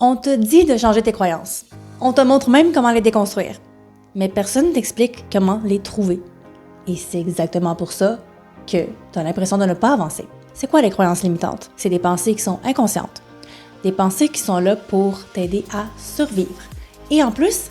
On te dit de changer tes croyances. On te montre même comment les déconstruire. Mais personne ne t'explique comment les trouver. Et c'est exactement pour ça que tu as l'impression de ne pas avancer. C'est quoi les croyances limitantes? C'est des pensées qui sont inconscientes. Des pensées qui sont là pour t'aider à survivre. Et en plus,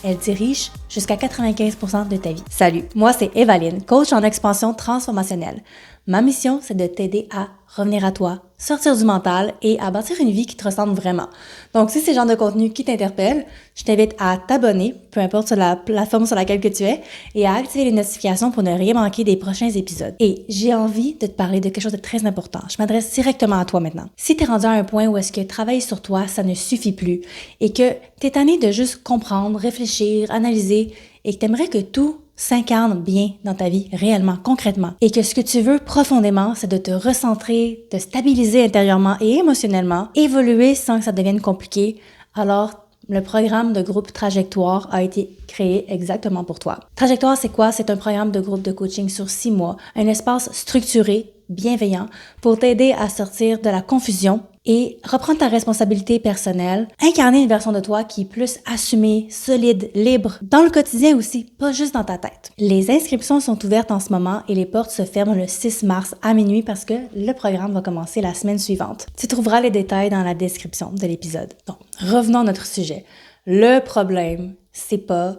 elles dirigent jusqu'à 95% de ta vie. Salut, moi c'est Evaline, coach en expansion transformationnelle. Ma mission, c'est de t'aider à revenir à toi, sortir du mental et à bâtir une vie qui te ressemble vraiment. Donc, si c'est le genre de contenu qui t'interpelle, je t'invite à t'abonner, peu importe sur la plateforme sur laquelle que tu es, et à activer les notifications pour ne rien manquer des prochains épisodes. Et j'ai envie de te parler de quelque chose de très important. Je m'adresse directement à toi maintenant. Si tu es rendu à un point où est-ce que travailler sur toi, ça ne suffit plus, et que tu es tanné de juste comprendre, réfléchir, analyser, et que tu aimerais que tout s'incarne bien dans ta vie, réellement, concrètement. Et que ce que tu veux profondément, c'est de te recentrer, te stabiliser intérieurement et émotionnellement, évoluer sans que ça devienne compliqué. Alors, le programme de groupe Trajectoire a été créé exactement pour toi. Trajectoire, c'est quoi? C'est un programme de groupe de coaching sur 6 mois, un espace structuré, bienveillant, pour t'aider à sortir de la confusion et reprendre ta responsabilité personnelle, incarner une version de toi qui est plus assumée, solide, libre, dans le quotidien aussi, pas juste dans ta tête. Les inscriptions sont ouvertes en ce moment et les portes se ferment le 6 mars à minuit parce que le programme va commencer la semaine suivante. Tu trouveras les détails dans la description de l'épisode. Donc, revenons à notre sujet. Le problème, c'est pas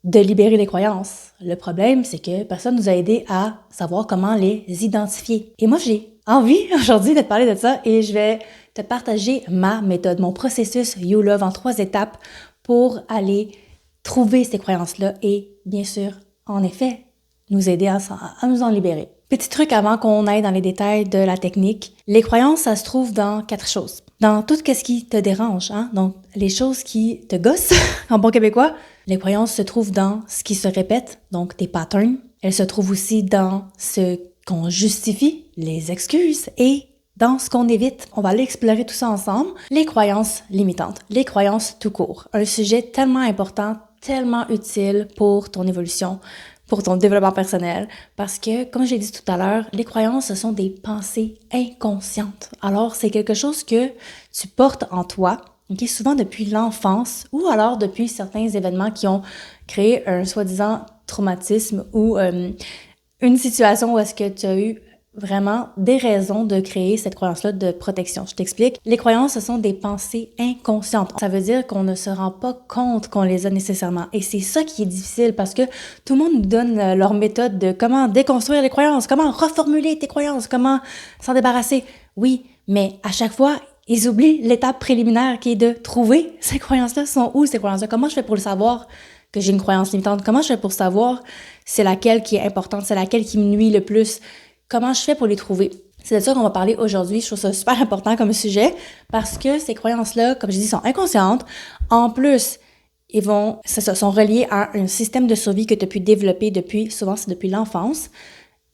de libérer les croyances. Le problème, c'est que personne nous a aidé à savoir comment les identifier. Et moi, j'ai envie aujourd'hui de te parler de ça et je vais te partager ma méthode, mon processus You Love en 3 étapes pour aller trouver ces croyances-là et, bien sûr, en effet, nous aider à nous en libérer. Petit truc avant qu'on aille dans les détails de la technique. Les croyances, ça se trouve dans 4 choses. Dans tout ce qui te dérange, hein? Donc, les choses qui te gossent, en bon québécois. Les croyances se trouvent dans ce qui se répète, donc tes patterns. Elles se trouvent aussi dans ce qu'on justifie, les excuses, et dans ce qu'on évite. On va aller explorer tout ça ensemble. Les croyances limitantes, les croyances tout court. Un sujet tellement important, tellement utile pour ton évolution, pour ton développement personnel, parce que, comme j'ai dit tout à l'heure, les croyances, ce sont des pensées inconscientes. Alors, c'est quelque chose que tu portes en toi, okay, souvent depuis l'enfance ou alors depuis certains événements qui ont créé un soi-disant traumatisme ou une situation où est-ce que tu as eu vraiment des raisons de créer cette croyance-là de protection. Je t'explique. Les croyances, ce sont des pensées inconscientes. Ça veut dire qu'on ne se rend pas compte qu'on les a nécessairement. Et c'est ça qui est difficile parce que tout le monde nous donne leur méthode de comment déconstruire les croyances, comment reformuler tes croyances, comment s'en débarrasser. Oui, mais à chaque fois, ils oublient l'étape préliminaire qui est de trouver ces croyances-là sont où ces croyances-là. Comment je fais pour le savoir que j'ai une croyance limitante? Comment je fais pour savoir c'est laquelle qui est importante, c'est laquelle qui me nuit le plus? Comment je fais pour les trouver? C'est de ça qu'on va parler aujourd'hui. Je trouve ça super important comme sujet parce que ces croyances-là, comme je dis, sont inconscientes. En plus, sont reliées à un système de survie que tu as pu développer souvent c'est depuis l'enfance.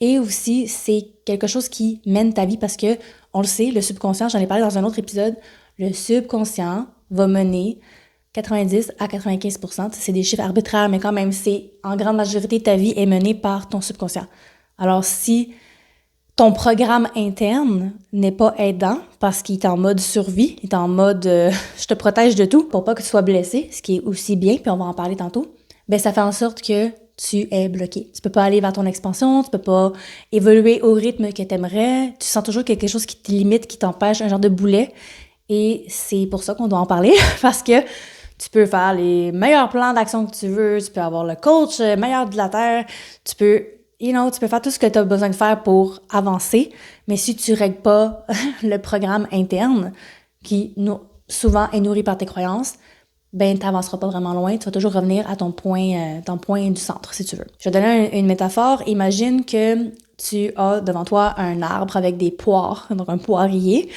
Et aussi, c'est quelque chose qui mène ta vie parce que, on le sait, le subconscient, j'en ai parlé dans un autre épisode, le subconscient va mener 90 à 95%, c'est des chiffres arbitraires, mais quand même, c'est en grande majorité, ta vie est menée par ton subconscient. Alors, si ton programme interne n'est pas aidant parce qu'il est en mode survie, il est en mode je te protège de tout pour pas que tu sois blessé, ce qui est aussi bien, puis on va en parler tantôt, ben ça fait en sorte que tu es bloqué. Tu peux pas aller vers ton expansion, tu peux pas évoluer au rythme que tu aimerais, tu sens toujours quelque chose qui te limite, qui t'empêche, un genre de boulet, et c'est pour ça qu'on doit en parler, parce que tu peux faire les meilleurs plans d'action que tu veux, tu peux avoir le coach meilleur de la Terre, tu peux faire tout ce que tu as besoin de faire pour avancer, mais si tu règles pas le programme interne, qui souvent est nourri par tes croyances, ben t'avanceras pas vraiment loin, tu vas toujours revenir à ton point du centre, si tu veux. Je vais donner une métaphore. Imagine que tu as devant toi un arbre avec des poires, donc un poirier,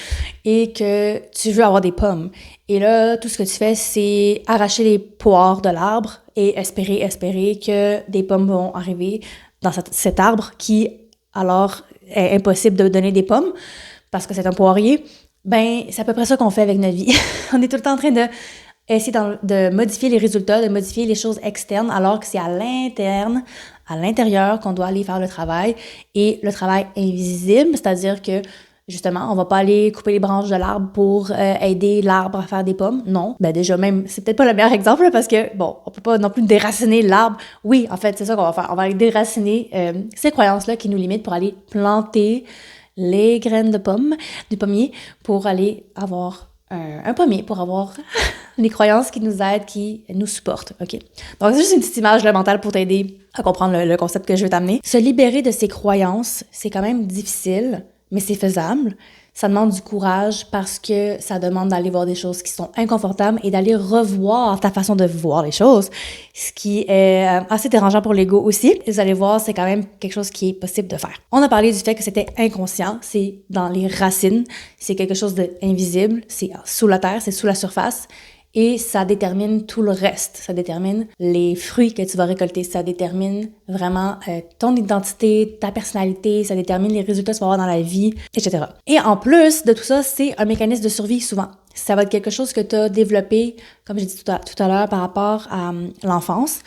et que tu veux avoir des pommes. Et là, tout ce que tu fais, c'est arracher les poires de l'arbre et espérer que des pommes vont arriver dans cet arbre qui, alors, est impossible de donner des pommes parce que c'est un poirier. Ben, c'est à peu près ça qu'on fait avec notre vie. On est tout le temps en train de essayer de modifier les résultats, de modifier les choses externes, alors que c'est à l'intérieur qu'on doit aller faire le travail. Et le travail invisible, c'est-à-dire que Justement, on va pas aller couper les branches de l'arbre pour aider l'arbre à faire des pommes. Non. Ben déjà, même, c'est peut-être pas le meilleur exemple là, parce que, bon, on peut pas non plus déraciner l'arbre. Oui, en fait, c'est ça qu'on va faire. On va aller déraciner ces croyances-là qui nous limitent pour aller planter les graines de pommes, du pommier, pour aller avoir un pommier, pour avoir les croyances qui nous aident, qui nous supportent, OK? Donc, c'est juste une petite image là, mentale pour t'aider à comprendre le concept que je veux t'amener. Se libérer de ces croyances, c'est quand même difficile, mais c'est faisable. Ça demande du courage parce que ça demande d'aller voir des choses qui sont inconfortables et d'aller revoir ta façon de voir les choses, ce qui est assez dérangeant pour l'ego aussi. Vous allez voir, c'est quand même quelque chose qui est possible de faire. On a parlé du fait que c'était inconscient, c'est dans les racines, c'est quelque chose d'invisible, c'est sous la terre, c'est sous la surface. Et ça détermine tout le reste. Ça détermine les fruits que tu vas récolter. Ça détermine vraiment ton identité, ta personnalité. Ça détermine les résultats que tu vas avoir dans la vie, etc. Et en plus de tout ça, c'est un mécanisme de survie souvent. Ça va être quelque chose que tu as développé, comme j'ai dit tout à l'heure, par rapport à l'enfance,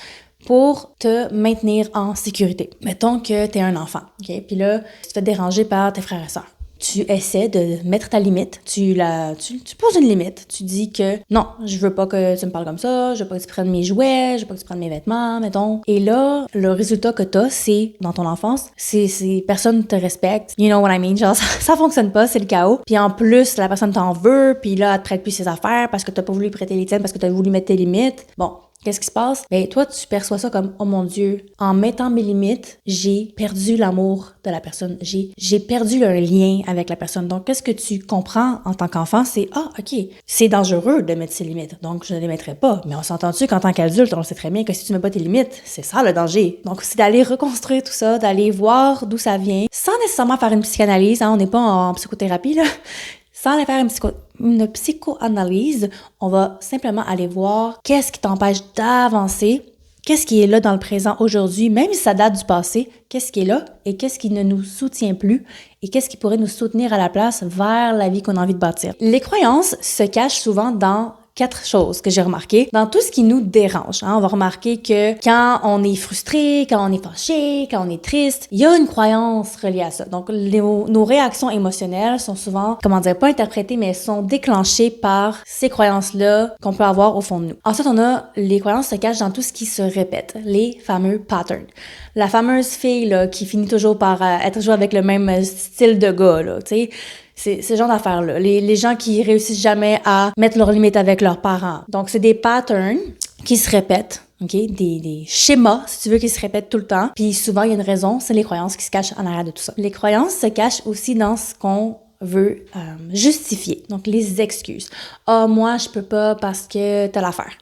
pour te maintenir en sécurité. Mettons que tu es un enfant, OK? Puis là, tu te fais déranger par tes frères et sœurs. Tu essaies de mettre ta limite, tu poses une limite, tu dis que non, je veux pas que tu me parles comme ça, je veux pas que tu prennes mes jouets, je veux pas que tu prennes mes vêtements, mettons. Et là, le résultat que t'as, c'est, dans ton enfance, c'est personne te respecte, you know what I mean, genre ça fonctionne pas, c'est le chaos. Puis en plus, la personne t'en veut, puis là, elle te prête plus ses affaires parce que t'as pas voulu prêter les tiennes, parce que t'as voulu mettre tes limites. Bon. Qu'est-ce qui se passe? Ben, toi, tu perçois ça comme, oh mon Dieu, en mettant mes limites, j'ai perdu l'amour de la personne. J'ai perdu un lien avec la personne. Donc, qu'est-ce que tu comprends en tant qu'enfant? C'est, OK, c'est dangereux de mettre ses limites. Donc, je ne les mettrai pas. Mais on s'entend-tu qu'en tant qu'adulte, on sait très bien que si tu mets pas tes limites, c'est ça le danger. Donc, c'est d'aller reconstruire tout ça, d'aller voir d'où ça vient, sans nécessairement faire une psychanalyse, hein, on n'est pas en psychothérapie, là. Sans aller faire une psychoanalyse, on va simplement aller voir qu'est-ce qui t'empêche d'avancer, qu'est-ce qui est là dans le présent aujourd'hui, même si ça date du passé, qu'est-ce qui est là et qu'est-ce qui ne nous soutient plus et qu'est-ce qui pourrait nous soutenir à la place vers la vie qu'on a envie de bâtir. Les croyances se cachent souvent dans 4 choses que j'ai remarquées dans tout ce qui nous dérange. Hein. On va remarquer que quand on est frustré, quand on est fâché, quand on est triste, il y a une croyance reliée à ça. Donc, nos réactions émotionnelles sont souvent, pas interprétées, mais sont déclenchées par ces croyances-là qu'on peut avoir au fond de nous. Ensuite, on a les croyances se cachent dans tout ce qui se répète, les fameux patterns. La fameuse fille là, qui finit toujours par être toujours avec le même style de gars, là, tu sais. C'est ce genre d'affaires-là. Les gens qui réussissent jamais à mettre leurs limites avec leurs parents. Donc, c'est des patterns qui se répètent, OK? Des schémas, si tu veux, qui se répètent tout le temps. Puis souvent, il y a une raison, c'est les croyances qui se cachent en arrière de tout ça. Les croyances se cachent aussi dans ce qu'on veut justifier. Donc, les excuses. Ah, moi, je peux pas parce que t'as l'affaire.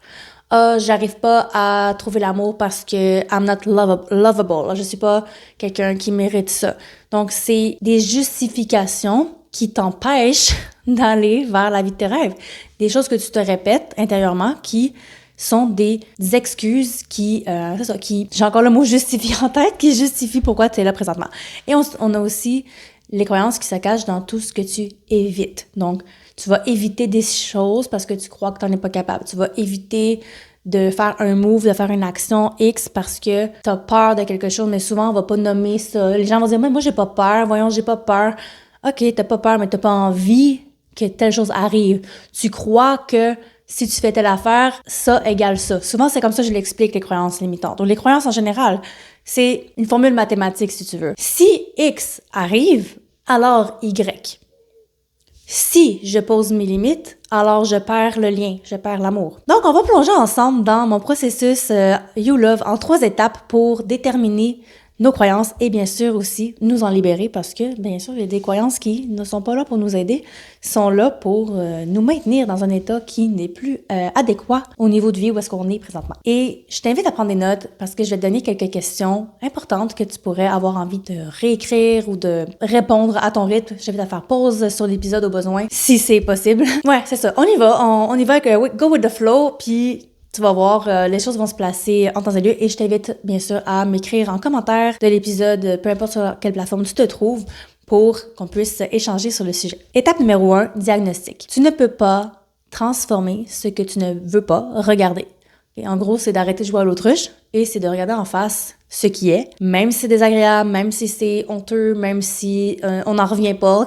Ah, j'arrive pas à trouver l'amour parce que I'm not lovable. Je suis pas quelqu'un qui mérite ça. Donc, c'est des justifications qui t'empêchent d'aller vers la vie de tes rêves. Des choses que tu te répètes intérieurement qui sont des excuses qui, j'ai encore le mot justifier en tête, qui justifient pourquoi tu es là présentement. Et on a aussi les croyances qui se cachent dans tout ce que tu évites. Donc, tu vas éviter des choses parce que tu crois que tu n'en es pas capable. Tu vas éviter de faire un move, de faire une action X parce que tu as peur de quelque chose, mais souvent, on va pas nommer ça. Les gens vont dire, moi, j'ai pas peur. Voyons, j'ai pas peur. OK, t'as pas peur, mais t'as pas envie que telle chose arrive. Tu crois que si tu fais telle affaire, ça égale ça. Souvent, c'est comme ça que je l'explique, les croyances limitantes. Donc, les croyances en général, c'est une formule mathématique, si tu veux. Si X arrive, alors Y. Si je pose mes limites, alors je perds le lien, je perds l'amour. Donc, on va plonger ensemble dans mon processus You Love en 3 étapes pour déterminer nos croyances et bien sûr aussi nous en libérer parce que, bien sûr, il y a des croyances qui ne sont pas là pour nous aider, sont là pour nous maintenir dans un état qui n'est plus adéquat au niveau de vie où est-ce qu'on est présentement. Et je t'invite à prendre des notes parce que je vais te donner quelques questions importantes que tu pourrais avoir envie de réécrire ou de répondre à ton rythme. Je t'invite à faire pause sur l'épisode au besoin, si c'est possible. Ouais, c'est ça. On y va. On y va avec go with the flow, puis tu vas voir, les choses vont se placer en temps et lieu et je t'invite bien sûr à m'écrire en commentaire de l'épisode, peu importe sur quelle plateforme tu te trouves, pour qu'on puisse échanger sur le sujet. Étape numéro 1, diagnostic. Tu ne peux pas transformer ce que tu ne veux pas regarder. Et en gros, c'est d'arrêter de jouer à l'autruche et c'est de regarder en face ce qui est, même si c'est désagréable, même si c'est honteux, même si on n'en revient pas,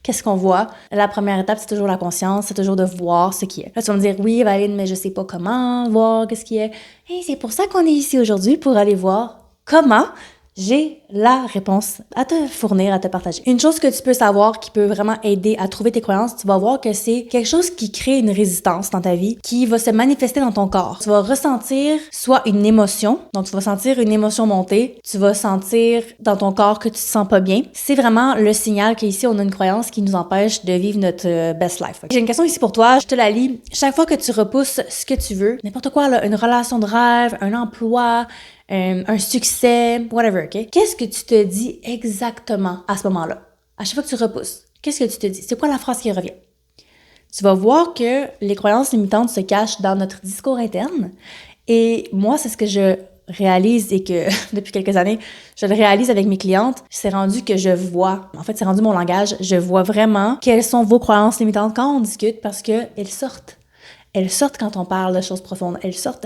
Qu'est-ce qu'on voit? La première étape, c'est toujours la conscience, c'est toujours de voir ce qui est. Là, tu vas me dire, oui, Valine, mais je sais pas comment voir qu'est-ce qui est. Et c'est pour ça qu'on est ici aujourd'hui, pour aller voir comment. J'ai la réponse à te fournir, à te partager. Une chose que tu peux savoir qui peut vraiment aider à trouver tes croyances, tu vas voir que c'est quelque chose qui crée une résistance dans ta vie, qui va se manifester dans ton corps. Tu vas ressentir soit une émotion, donc tu vas sentir une émotion monter, tu vas sentir dans ton corps que tu te sens pas bien. C'est vraiment le signal qu'ici, on a une croyance qui nous empêche de vivre notre best life. J'ai une question ici pour toi, je te la lis. Chaque fois que tu repousses ce que tu veux, n'importe quoi, là, une relation de rêve, un emploi, un succès, whatever, OK? Qu'est-ce que tu te dis exactement à ce moment-là? À chaque fois que tu repousses, qu'est-ce que tu te dis? C'est quoi la phrase qui revient? Tu vas voir que les croyances limitantes se cachent dans notre discours interne. Et moi, c'est ce que je réalise et que depuis quelques années, je le réalise avec mes clientes. C'est rendu que je vois, en fait, c'est rendu mon langage, je vois vraiment quelles sont vos croyances limitantes quand on discute parce qu'elles sortent. Elles sortent quand on parle de choses profondes. Elles sortent.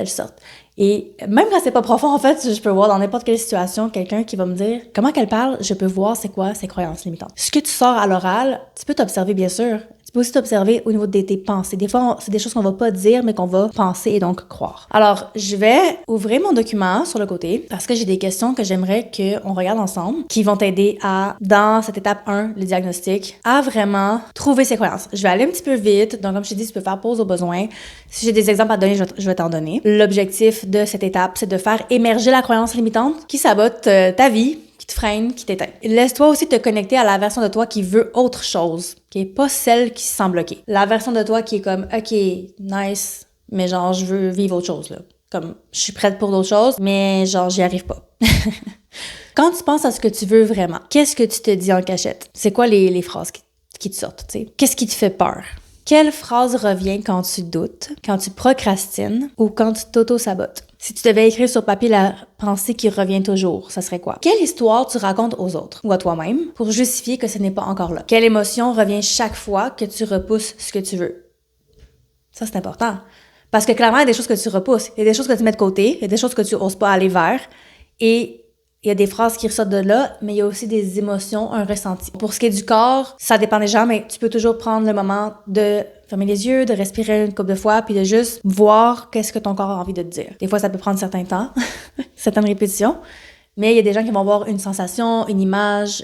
Et même quand c'est pas profond, en fait, je peux voir dans n'importe quelle situation quelqu'un qui va me dire comment qu'elle parle, je peux voir c'est quoi ses croyances limitantes. Ce que tu sors à l'oral, tu peux t'observer bien sûr. Tu peux aussi t'observer au niveau de tes pensées. Des fois, c'est des choses qu'on va pas dire, mais qu'on va penser et donc croire. Alors, je vais ouvrir mon document sur le côté parce que j'ai des questions que j'aimerais qu'on regarde ensemble qui vont t'aider à, dans cette étape 1, le diagnostic, à vraiment trouver ses croyances. Je vais aller un petit peu vite. Donc, comme je t'ai dit, tu peux faire pause au besoin. Si j'ai des exemples à te donner, je vais t'en donner. L'objectif de cette étape, c'est de faire émerger la croyance limitante qui sabote ta vie, qui te freine, qui t'éteint. Laisse-toi aussi te connecter à la version de toi qui veut autre chose, qui est pas celle qui se sent bloquée. La version de toi qui est comme, OK, nice, mais genre, je veux vivre autre chose, là. Comme, je suis prête pour d'autres choses, mais genre, j'y arrive pas. Quand tu penses à ce que tu veux vraiment, qu'est-ce que tu te dis en cachette? C'est quoi les phrases qui te sortent, tu sais? Qu'est-ce qui te fait peur? Quelle phrase revient quand tu doutes, quand tu procrastines ou quand tu t'auto-sabotes? Si tu devais écrire sur papier la pensée qui revient toujours, ça serait quoi? Quelle histoire tu racontes aux autres ou à toi-même pour justifier que ce n'est pas encore là? Quelle émotion revient chaque fois que tu repousses ce que tu veux? Ça, c'est important. Parce que clairement, il y a des choses que tu repousses, il y a des choses que tu mets de côté, il y a des choses que tu oses pas aller vers et il y a des phrases qui ressortent de là, mais il y a aussi des émotions, un ressenti. Pour ce qui est du corps, ça dépend des gens, mais tu peux toujours prendre le moment de fermer les yeux, de respirer une couple de fois, puis de juste voir qu'est-ce que ton corps a envie de te dire. Des fois, ça peut prendre certains temps, certaines répétitions, mais il y a des gens qui vont avoir une sensation, une image,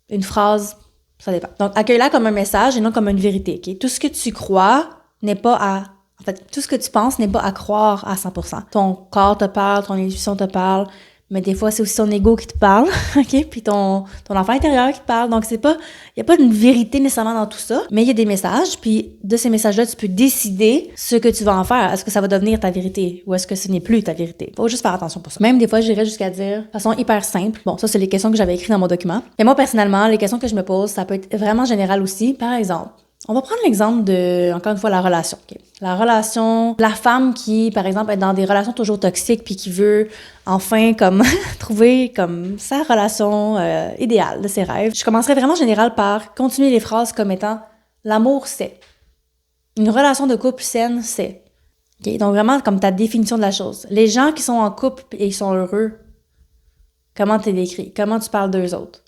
une phrase, ça dépend. Donc, accueille-la comme un message et non comme une vérité, OK? Tout ce que tu crois n'est pas à... En fait, tout ce que tu penses n'est pas à croire à 100%. Ton corps te parle, ton intuition te parle, mais des fois, c'est aussi ton ego qui te parle, OK? Puis ton enfant intérieur qui te parle. Donc, il n'y a pas une vérité nécessairement dans tout ça, mais il y a des messages. Puis de ces messages-là, tu peux décider ce que tu vas en faire. Est-ce que ça va devenir ta vérité ou est-ce que ce n'est plus ta vérité? Faut juste faire attention pour ça. Même des fois, j'irais jusqu'à dire, de façon hyper simple. Bon, ça, c'est les questions que j'avais écrites dans mon document. Mais moi, personnellement, les questions que je me pose, ça peut être vraiment général aussi. Par exemple, on va prendre l'exemple de, encore une fois, la relation. Okay? La relation, la femme qui, par exemple, est dans des relations toujours toxiques puis qui veut enfin comme trouver comme sa relation idéale de ses rêves. Je commencerai vraiment général par continuer les phrases comme étant l'amour c'est. Une relation de couple saine c'est. Okay? Donc vraiment comme ta définition de la chose. Les gens qui sont en couple et ils sont heureux, comment tu les décris? Comment tu parles d'eux autres?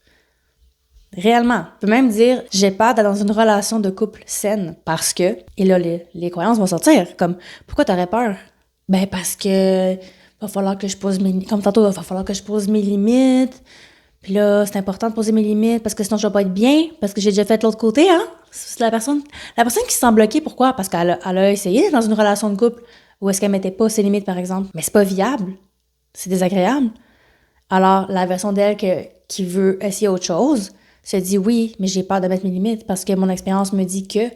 Réellement. Tu peux même dire, j'ai peur d'être dans une relation de couple saine parce que, et là, les croyances vont sortir. Comme, pourquoi t'aurais peur? Ben, parce que, va falloir que je pose comme tantôt, va falloir que je pose mes limites. Puis là, c'est important de poser mes limites parce que sinon je vais pas être bien, parce que j'ai déjà fait l'autre côté, hein? C'est la personne qui se sent bloquée, pourquoi? Parce qu'elle a essayé d'être dans une relation de couple où est-ce qu'elle mettait pas ses limites, par exemple. Mais c'est pas viable. C'est désagréable. Alors, la version d'elle qui veut essayer autre chose, se dit oui, mais j'ai peur de mettre mes limites parce que mon expérience me dit que...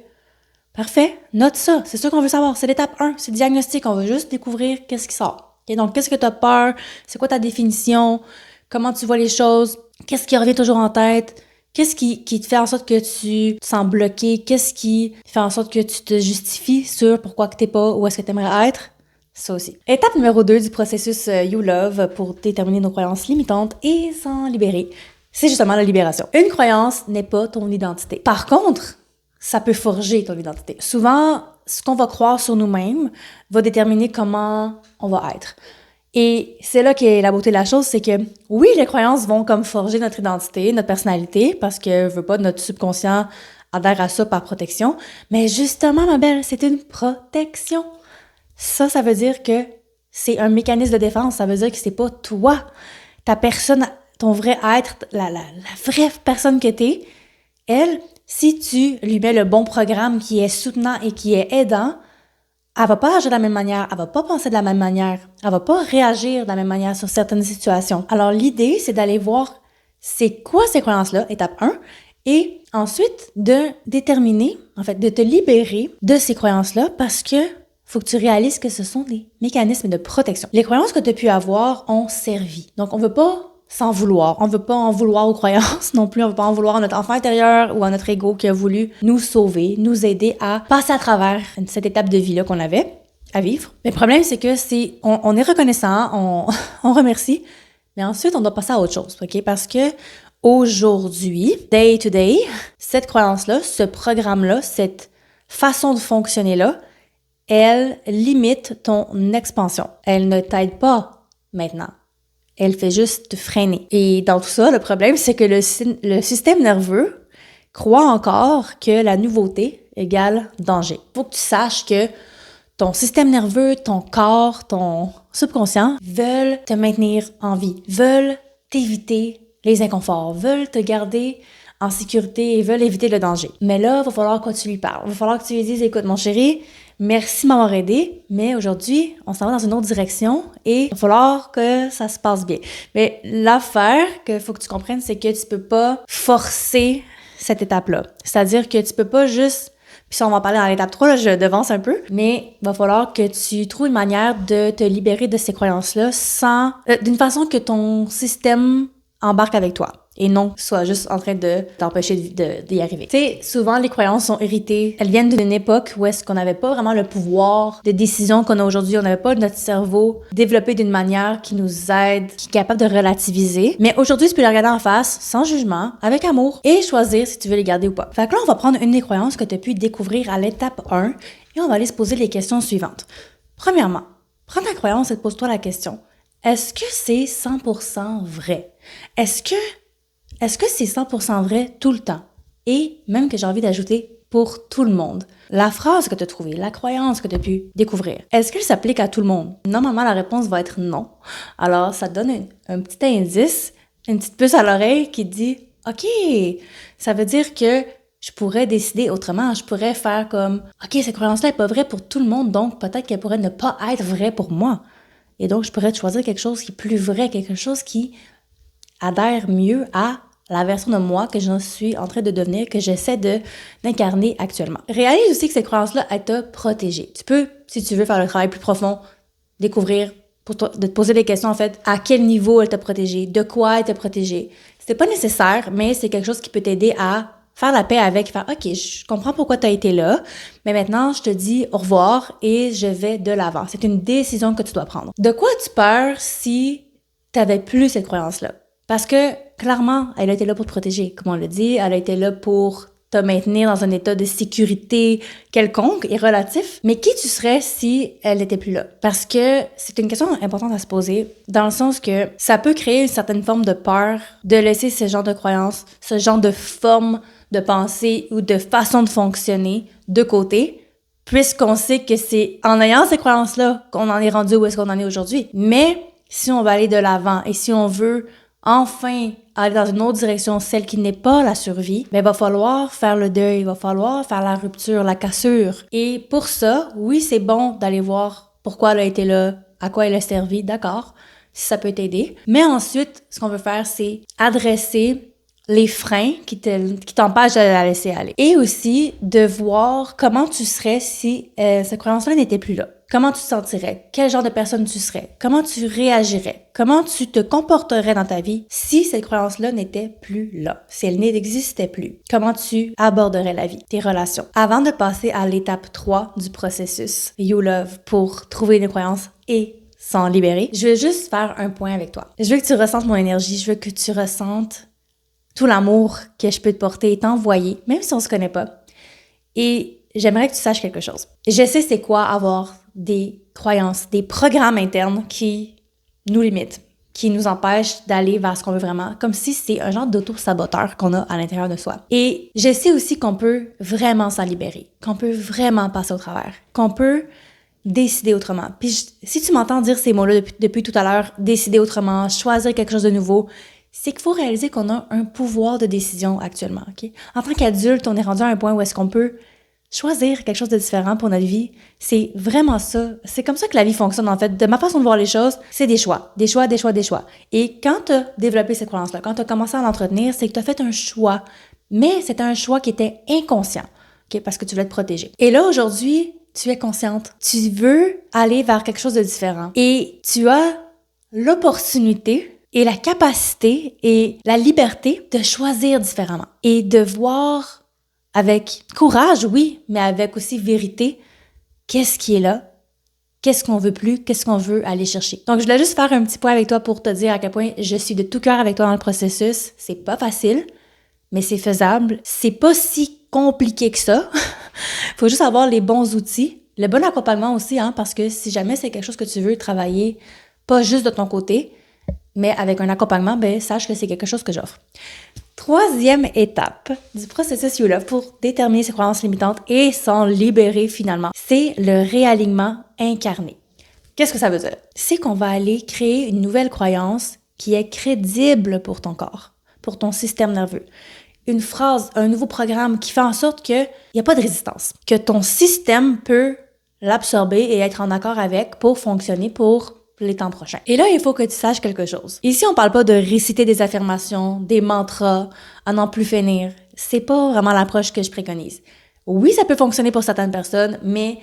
Parfait, note ça, c'est ça qu'on veut savoir. C'est l'étape 1, c'est le diagnostic, on veut juste découvrir qu'est-ce qui sort. Okay? Donc, qu'est-ce que tu as peur? C'est quoi ta définition? Comment tu vois les choses? Qu'est-ce qui revient toujours en tête? Qu'est-ce qui te fait en sorte que tu te sens bloqué? Qu'est-ce qui fait en sorte que tu te justifies sur pourquoi que t'es pas où est-ce que tu aimerais être? Ça aussi. Étape numéro 2 du processus You Love pour déterminer nos croyances limitantes et s'en libérer. C'est justement la libération. Une croyance n'est pas ton identité. Par contre, ça peut forger ton identité. Souvent, ce qu'on va croire sur nous-mêmes va déterminer comment on va être. Et c'est là qu'est la beauté de la chose, c'est que oui, les croyances vont comme forger notre identité, notre personnalité, parce que, veut pas, notre subconscient adhère à ça par protection. Mais justement, ma belle, c'est une protection. Ça veut dire que c'est un mécanisme de défense. Ça veut dire que c'est pas toi, ta personne, ton vrai être, la vraie personne que t'es. Elle, si tu lui mets le bon programme qui est soutenant et qui est aidant, elle va pas agir de la même manière, elle va pas penser de la même manière, elle va pas réagir de la même manière sur certaines situations. Alors l'idée, c'est d'aller voir c'est quoi ces croyances-là, étape 1, et ensuite de déterminer, en fait, de te libérer de ces croyances-là parce que faut que tu réalises que ce sont des mécanismes de protection. Les croyances que tu as pu avoir ont servi. Donc on veut pas s'en vouloir. On veut pas en vouloir aux croyances non plus. On veut pas en vouloir à notre enfant intérieur ou à notre ego qui a voulu nous sauver, nous aider à passer à travers cette étape de vie-là qu'on avait à vivre. Mais le problème, c'est que on est reconnaissant, on remercie, mais ensuite, on doit passer à autre chose, OK? Parce que aujourd'hui, day to day, cette croyance-là, ce programme-là, cette façon de fonctionner-là, elle limite ton expansion. Elle ne t'aide pas maintenant. Elle fait juste te freiner. Et dans tout ça, le problème, c'est que le système nerveux croit encore que la nouveauté égale danger. Il faut que tu saches que ton système nerveux, ton corps, ton subconscient veulent te maintenir en vie, veulent t'éviter les inconforts, veulent te garder en sécurité et veulent éviter le danger. Mais là, il va falloir que tu lui parles. Il va falloir que tu lui dises, écoute, mon chéri, merci de m'avoir aidé, mais aujourd'hui, on s'en va dans une autre direction et il va falloir que ça se passe bien. Mais l'affaire qu'il faut que tu comprennes, c'est que tu peux pas forcer cette étape-là. C'est-à-dire que tu peux pas juste, puis ça on va en parler dans l'étape 3, là, je devance un peu, mais il va falloir que tu trouves une manière de te libérer de ces croyances-là d'une façon que ton système embarque avec toi. Et non soit juste en train de t'empêcher d'y arriver. Tu sais, souvent, les croyances sont héritées. Elles viennent d'une époque où est-ce qu'on n'avait pas vraiment le pouvoir de décision qu'on a aujourd'hui. On n'avait pas notre cerveau développé d'une manière qui nous aide, qui est capable de relativiser. Mais aujourd'hui, tu peux les regarder en face, sans jugement, avec amour, et choisir si tu veux les garder ou pas. Fait que là, on va prendre une des croyances que tu as pu découvrir à l'étape 1 et on va aller se poser les questions suivantes. Premièrement, prends ta croyance et pose-toi la question. Est-ce que c'est 100% vrai? Est-ce que c'est 100% vrai tout le temps? Et même que j'ai envie d'ajouter pour tout le monde. La phrase que tu as trouvée, la croyance que tu as pu découvrir, est-ce qu'elle s'applique à tout le monde? Normalement, la réponse va être non. Alors, ça te donne un petit indice, une petite puce à l'oreille qui te dit « OK, ça veut dire que je pourrais décider autrement. Je pourrais faire comme « OK, cette croyance-là n'est pas vraie pour tout le monde, donc peut-être qu'elle pourrait ne pas être vraie pour moi. » Et donc, je pourrais choisir quelque chose qui est plus vrai, quelque chose qui adhère mieux à la version de moi que j'en suis en train de devenir, que j'essaie d'incarner actuellement. Réalise aussi que cette croyance-là, elle t'a protégée. Tu peux, si tu veux faire le travail plus profond, découvrir, de te poser des questions en fait, à quel niveau elle t'a protégée, de quoi elle t'a protégée. C'est pas nécessaire, mais c'est quelque chose qui peut t'aider à faire la paix avec, faire « OK, je comprends pourquoi tu as été là, mais maintenant, je te dis au revoir et je vais de l'avant. » C'est une décision que tu dois prendre. De quoi as-tu peur si tu n'avais plus cette croyance-là? Parce que, clairement, elle a été là pour te protéger. Comme on l'a dit, elle a été là pour te maintenir dans un état de sécurité quelconque et relatif. Mais qui tu serais si elle n'était plus là? Parce que c'est une question importante à se poser, dans le sens que ça peut créer une certaine forme de peur de laisser ce genre de croyances, ce genre de forme de pensée ou de façon de fonctionner de côté, puisqu'on sait que c'est en ayant ces croyances-là qu'on en est rendu où est-ce qu'on en est aujourd'hui. Mais si on va aller de l'avant et si on veut enfin aller dans une autre direction, celle qui n'est pas la survie, ben, il va falloir faire le deuil, il va falloir faire la rupture, la cassure. Et pour ça, oui, c'est bon d'aller voir pourquoi elle a été là, à quoi elle a servi, d'accord, si ça peut t'aider. Mais ensuite, ce qu'on veut faire, c'est adresser les freins qui t'empêchent de la laisser aller. Et aussi, de voir comment tu serais si cette croyance-là n'était plus là. Comment tu te sentirais? Quel genre de personne tu serais? Comment tu réagirais? Comment tu te comporterais dans ta vie si cette croyance-là n'était plus là? Si elle n'existait plus? Comment tu aborderais la vie, tes relations? Avant de passer à l'étape 3 du processus You Love pour trouver une croyance et s'en libérer, je veux juste faire un point avec toi. Je veux que tu ressentes mon énergie, je veux que tu ressentes tout l'amour que je peux te porter et t'envoyer, même si on se connaît pas. Et j'aimerais que tu saches quelque chose. Je sais c'est quoi avoir des croyances, des programmes internes qui nous limite, qui nous empêche d'aller vers ce qu'on veut vraiment, comme si c'est un genre d'auto-saboteur qu'on a à l'intérieur de soi. Et je sais aussi qu'on peut vraiment s'en libérer, qu'on peut vraiment passer au travers, qu'on peut décider autrement. Puis si tu m'entends dire ces mots-là depuis tout à l'heure, décider autrement, choisir quelque chose de nouveau, c'est qu'il faut réaliser qu'on a un pouvoir de décision actuellement, OK? En tant qu'adulte, on est rendu à un point où est-ce qu'on peut choisir quelque chose de différent pour notre vie. C'est vraiment ça. C'est comme ça que la vie fonctionne, en fait. De ma façon de voir les choses, c'est des choix. Des choix, des choix, des choix. Et quand tu as développé cette croyance-là, quand tu as commencé à l'entretenir, c'est que tu as fait un choix. Mais c'était un choix qui était inconscient, OK? Parce que tu voulais te protéger. Et là, aujourd'hui, tu es consciente. Tu veux aller vers quelque chose de différent. Et tu as l'opportunité et la capacité et la liberté de choisir différemment. Et de voir avec courage, oui, mais avec aussi vérité, qu'est-ce qui est là, qu'est-ce qu'on veut plus, qu'est-ce qu'on veut aller chercher. Donc, je voulais juste faire un petit point avec toi pour te dire à quel point je suis de tout cœur avec toi dans le processus. C'est pas facile, mais c'est faisable. C'est pas si compliqué que ça. Faut juste avoir les bons outils, le bon accompagnement aussi, parce que si jamais c'est quelque chose que tu veux travailler, pas juste de ton côté, mais avec un accompagnement, sache que c'est quelque chose que j'offre. Troisième étape du processus You Love pour déterminer ses croyances limitantes et s'en libérer finalement, c'est le réalignement incarné. Qu'est-ce que ça veut dire? C'est qu'on va aller créer une nouvelle croyance qui est crédible pour ton corps, pour ton système nerveux. Une phrase, un nouveau programme qui fait en sorte qu'il n'y a pas de résistance, que ton système peut l'absorber et être en accord avec pour fonctionner pour les temps prochains. Et là, il faut que tu saches quelque chose. Ici, on parle pas de réciter des affirmations, des mantras, à n'en plus finir. C'est pas vraiment l'approche que je préconise. Oui, ça peut fonctionner pour certaines personnes, mais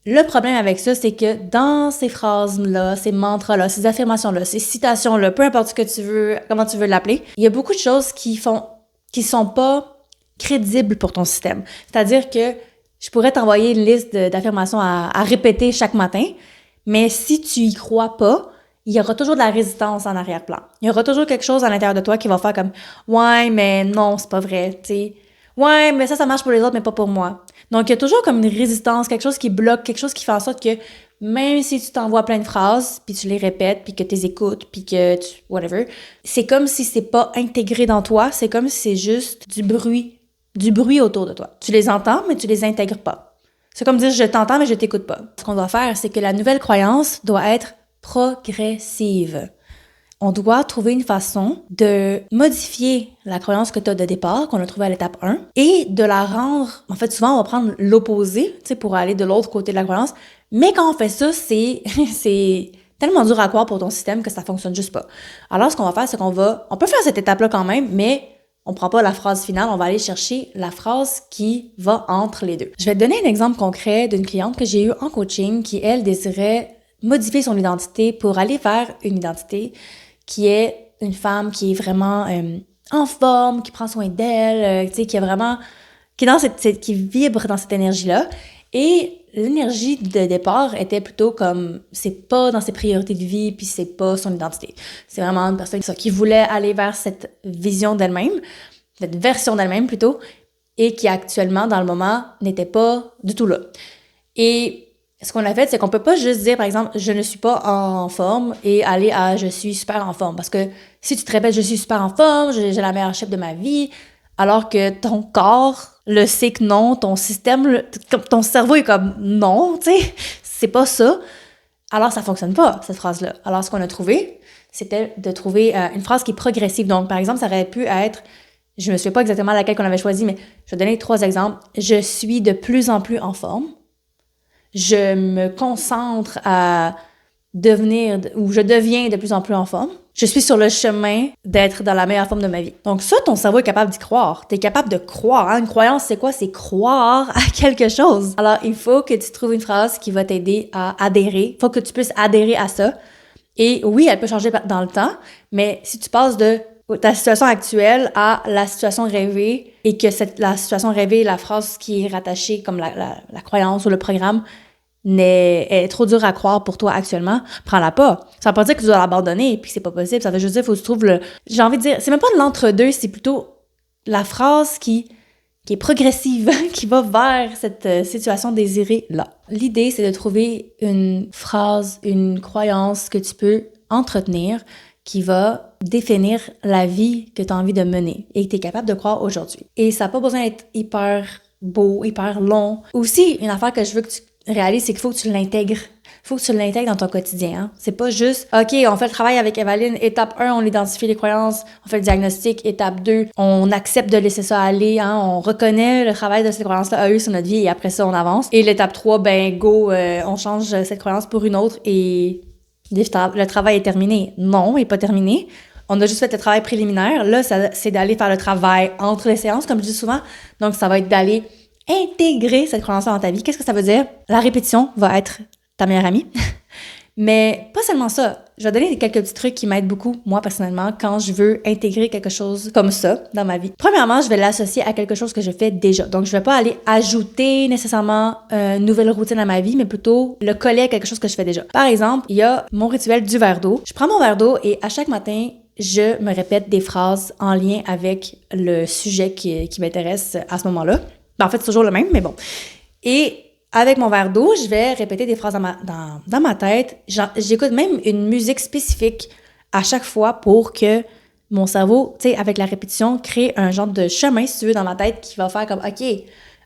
le problème avec ça, c'est que dans ces phrases-là, ces mantras-là, ces affirmations-là, ces citations-là, peu importe ce que tu veux, comment tu veux l'appeler, il y a beaucoup de choses qui sont pas crédibles pour ton système. C'est-à-dire que je pourrais t'envoyer une liste d'affirmations à répéter chaque matin, mais si tu y crois pas, il y aura toujours de la résistance en arrière-plan. Il y aura toujours quelque chose à l'intérieur de toi qui va faire comme « Ouais, mais non, c'est pas vrai, tu sais. Ouais, mais ça marche pour les autres, mais pas pour moi. » Donc, il y a toujours comme une résistance, quelque chose qui bloque, quelque chose qui fait en sorte que même si tu t'envoies plein de phrases, puis tu les répètes, puis que tu les écoutes, puis que tu... whatever, c'est comme si c'est pas intégré dans toi, c'est comme si c'est juste du bruit autour de toi. Tu les entends, mais tu les intègres pas. C'est comme dire « je t'entends, mais je t'écoute pas ». Ce qu'on doit faire, c'est que la nouvelle croyance doit être progressive. On doit trouver une façon de modifier la croyance que tu as de départ, qu'on a trouvée à l'étape 1, et de la rendre... En fait, souvent, on va prendre l'opposé, tu sais, pour aller de l'autre côté de la croyance. Mais quand on fait ça, c'est tellement dur à croire pour ton système que ça fonctionne juste pas. Alors, ce qu'on va faire, c'est on peut faire cette étape-là quand même, mais on prend pas la phrase finale, on va aller chercher la phrase qui va entre les deux. Je vais te donner un exemple concret d'une cliente que j'ai eue en coaching qui, elle, désirait modifier son identité pour aller vers une identité qui est une femme qui est vraiment en forme, qui prend soin d'elle, tu sais, qui est vraiment... qui vibre dans cette énergie-là. Et l'énergie de départ était plutôt comme, c'est pas dans ses priorités de vie, puis c'est pas son identité. C'est vraiment une personne qui voulait aller vers cette vision d'elle-même, cette version d'elle-même plutôt, et qui actuellement, dans le moment, n'était pas du tout là. Et ce qu'on a fait, c'est qu'on peut pas juste dire, par exemple, je ne suis pas en forme et aller à je suis super en forme. Parce que si tu te répètes, je suis super en forme, j'ai la meilleure shape de ma vie, alors que ton corps le sait que non, ton système, ton cerveau est comme non, tu sais, c'est pas ça. Alors ça fonctionne pas, cette phrase-là. Alors ce qu'on a trouvé, c'était de trouver une phrase qui est progressive. Donc par exemple, ça aurait pu être, je me souviens pas exactement laquelle qu'on avait choisi, mais je vais donner 3 exemples. Je suis de plus en plus en forme. Je me concentre à devenir, ou je deviens de plus en plus en forme. Je suis sur le chemin d'être dans la meilleure forme de ma vie. Donc ça, ton cerveau est capable d'y croire. T'es capable de croire. Une croyance, c'est quoi? C'est croire à quelque chose. Alors, il faut que tu trouves une phrase qui va t'aider à adhérer. Il faut que tu puisses adhérer à ça. Et oui, elle peut changer dans le temps, mais si tu passes de ta situation actuelle à la situation rêvée et que la situation rêvée, la phrase qui est rattachée comme la croyance ou le programme, est trop dur à croire pour toi actuellement, prends-la pas. Ça veut pas dire que tu dois l'abandonner puis c'est pas possible. Ça veut juste dire qu'il faut que tu trouves j'ai envie de dire, c'est même pas de l'entre-deux, c'est plutôt la phrase qui est progressive, qui va vers cette situation désirée-là. L'idée, c'est de trouver une phrase, une croyance que tu peux entretenir qui va définir la vie que tu as envie de mener et que tu es capable de croire aujourd'hui. Et ça n'a pas besoin d'être hyper beau, hyper long. Aussi, une affaire que je veux que tu réalises, c'est qu'il faut que tu l'intègres. Il faut que tu l'intègres dans ton quotidien. Hein? C'est pas juste, OK, on fait le travail avec Evaline, étape 1, on identifie les croyances, on fait le diagnostic, étape 2, on accepte de laisser ça aller, hein? On reconnaît le travail de cette croyance-là a eu sur notre vie et après ça, on avance. Et l'étape 3, ben go, on change cette croyance pour une autre et le travail est terminé. Non, il n'est pas terminé. On a juste fait le travail préliminaire. Là, c'est d'aller faire le travail entre les séances, comme je dis souvent. Donc, ça va être d'aller intégrer cette croyance dans ta vie. Qu'est-ce que ça veut dire? La répétition va être ta meilleure amie. Mais pas seulement ça. Je vais donner quelques petits trucs qui m'aident beaucoup, moi, personnellement, quand je veux intégrer quelque chose comme ça dans ma vie. Premièrement, je vais l'associer à quelque chose que je fais déjà. Donc, je vais pas aller ajouter nécessairement une nouvelle routine à ma vie, mais plutôt le coller à quelque chose que je fais déjà. Par exemple, il y a mon rituel du verre d'eau. Je prends mon verre d'eau et à chaque matin, je me répète des phrases en lien avec le sujet qui m'intéresse à ce moment-là. Ben, en fait, c'est toujours le même, mais bon. Et avec mon verre d'eau, je vais répéter des phrases dans ma tête. J'écoute même une musique spécifique à chaque fois pour que mon cerveau, tu sais, avec la répétition, crée un genre de chemin, si tu veux, dans ma tête qui va faire comme, OK,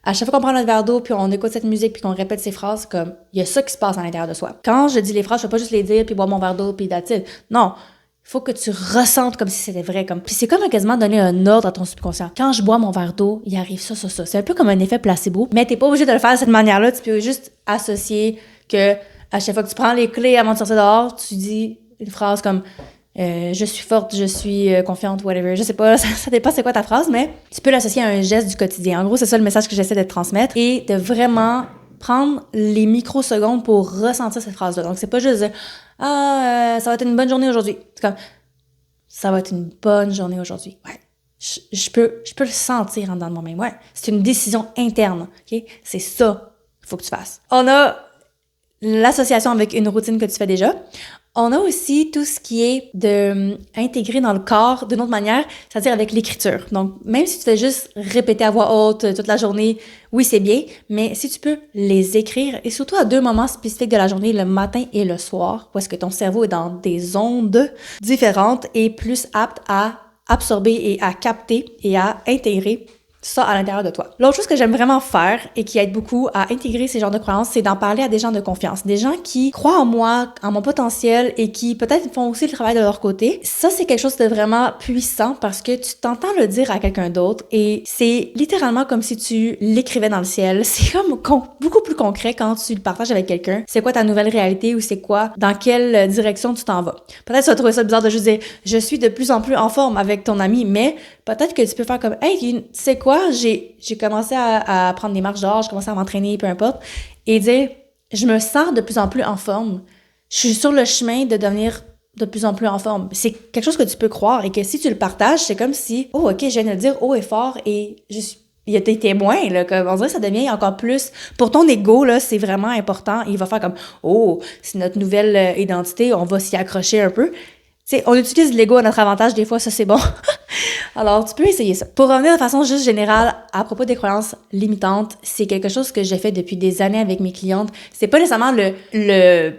à chaque fois qu'on prend notre verre d'eau, puis on écoute cette musique, puis qu'on répète ces phrases, comme, il y a ça qui se passe à l'intérieur de soi. Quand je dis les phrases, je ne vais pas juste les dire, puis boire mon verre d'eau, puis that's it. Non. Il faut que tu ressentes comme si c'était vrai. Puis c'est comme quasiment donner un ordre à ton subconscient. Quand je bois mon verre d'eau, il arrive ça. C'est un peu comme un effet placebo, mais t'es pas obligé de le faire de cette manière-là. Tu peux juste associer que à chaque fois que tu prends les clés avant de sortir dehors, tu dis une phrase comme je suis forte, je suis confiante, whatever. Je sais pas, ça dépend c'est quoi ta phrase, mais tu peux l'associer à un geste du quotidien. En gros, c'est ça le message que j'essaie de te transmettre et de vraiment prendre les microsecondes pour ressentir cette phrase-là. Donc, c'est pas juste dire ça va être une bonne journée aujourd'hui. C'est comme ça va être une bonne journée aujourd'hui. Ouais. Je peux le sentir en dedans de moi-même. Ouais. C'est une décision interne. OK? C'est ça qu'il faut que tu fasses. On a l'association avec une routine que tu fais déjà. On a aussi tout ce qui est de intégrer dans le corps d'une autre manière, c'est-à-dire avec l'écriture. Donc, même si tu fais juste répéter à voix haute toute la journée, oui, c'est bien, mais si tu peux les écrire, et surtout à 2 moments spécifiques de la journée, le matin et le soir, où est-ce que ton cerveau est dans des ondes différentes et plus apte à absorber et à capter et à intégrer ça à l'intérieur de toi. L'autre chose que j'aime vraiment faire et qui aide beaucoup à intégrer ces genres de croyances, c'est d'en parler à des gens de confiance, des gens qui croient en moi, en mon potentiel et qui peut-être font aussi le travail de leur côté. Ça, c'est quelque chose de vraiment puissant parce que tu t'entends le dire à quelqu'un d'autre et c'est littéralement comme si tu l'écrivais dans le ciel. C'est comme beaucoup plus concret quand tu le partages avec quelqu'un. C'est quoi ta nouvelle réalité ou c'est quoi, dans quelle direction tu t'en vas. Peut-être tu vas trouver ça bizarre de juste dire « Je suis de plus en plus en forme avec ton ami », mais peut-être que tu peux faire comme « Hey, tu sais quoi? J'ai commencé à prendre des marches dehors, j'ai commencé à m'entraîner, peu importe, et dire, je me sens de plus en plus en forme. Je suis sur le chemin de devenir de plus en plus en forme. » C'est quelque chose que tu peux croire et que si tu le partages, c'est comme si, oh, OK, je viens de le dire haut et fort et il y a tes témoins, là, comme on dirait que ça devient encore plus, pour ton ego, là, c'est vraiment important. Il va faire comme, oh, c'est notre nouvelle identité, on va s'y accrocher un peu. T'sais, on utilise l'ego à notre avantage, des fois, ça c'est bon. Alors, tu peux essayer ça. Pour revenir de façon juste générale, à propos des croyances limitantes, c'est quelque chose que j'ai fait depuis des années avec mes clientes. C'est pas nécessairement le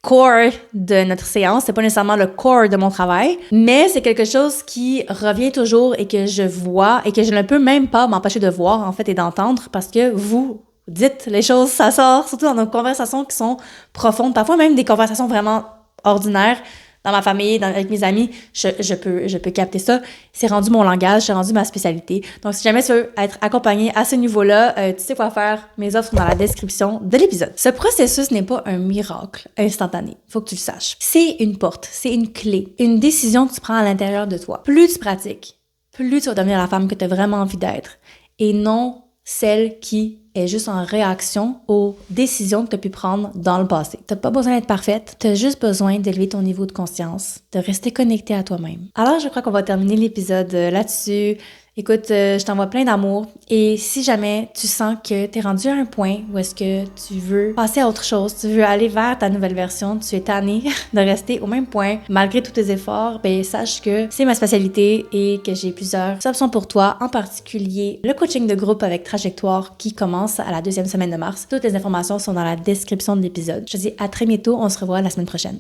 core de notre séance, c'est pas nécessairement le core de mon travail, mais c'est quelque chose qui revient toujours et que je vois et que je ne peux même pas m'empêcher de voir, en fait, et d'entendre parce que vous dites les choses, ça sort, surtout dans nos conversations qui sont profondes, parfois même des conversations vraiment ordinaires. Dans ma famille, avec mes amis, je peux capter ça. C'est rendu mon langage, c'est rendu ma spécialité. Donc, si jamais tu veux être accompagné à ce niveau-là, tu sais quoi faire. Mes offres sont dans la description de l'épisode. Ce processus n'est pas un miracle instantané. Faut que tu le saches. C'est une porte, c'est une clé, une décision que tu prends à l'intérieur de toi. Plus tu pratiques, plus tu vas devenir la femme que tu as vraiment envie d'être. Et non celle qui est juste en réaction aux décisions que tu as pu prendre dans le passé. Tu n'as pas besoin d'être parfaite, tu as juste besoin d'élever ton niveau de conscience, de rester connecté à toi-même. Alors, je crois qu'on va terminer l'épisode là-dessus. Écoute, je t'envoie plein d'amour et si jamais tu sens que tu es rendu à un point où est-ce que tu veux passer à autre chose, tu veux aller vers ta nouvelle version, tu es tanné de rester au même point malgré tous tes efforts, ben sache que c'est ma spécialité et que j'ai plusieurs options pour toi, en particulier le coaching de groupe avec Trajectoire qui commence à la 2e semaine de mars. Toutes les informations sont dans la description de l'épisode. Je te dis à très bientôt, on se revoit la semaine prochaine.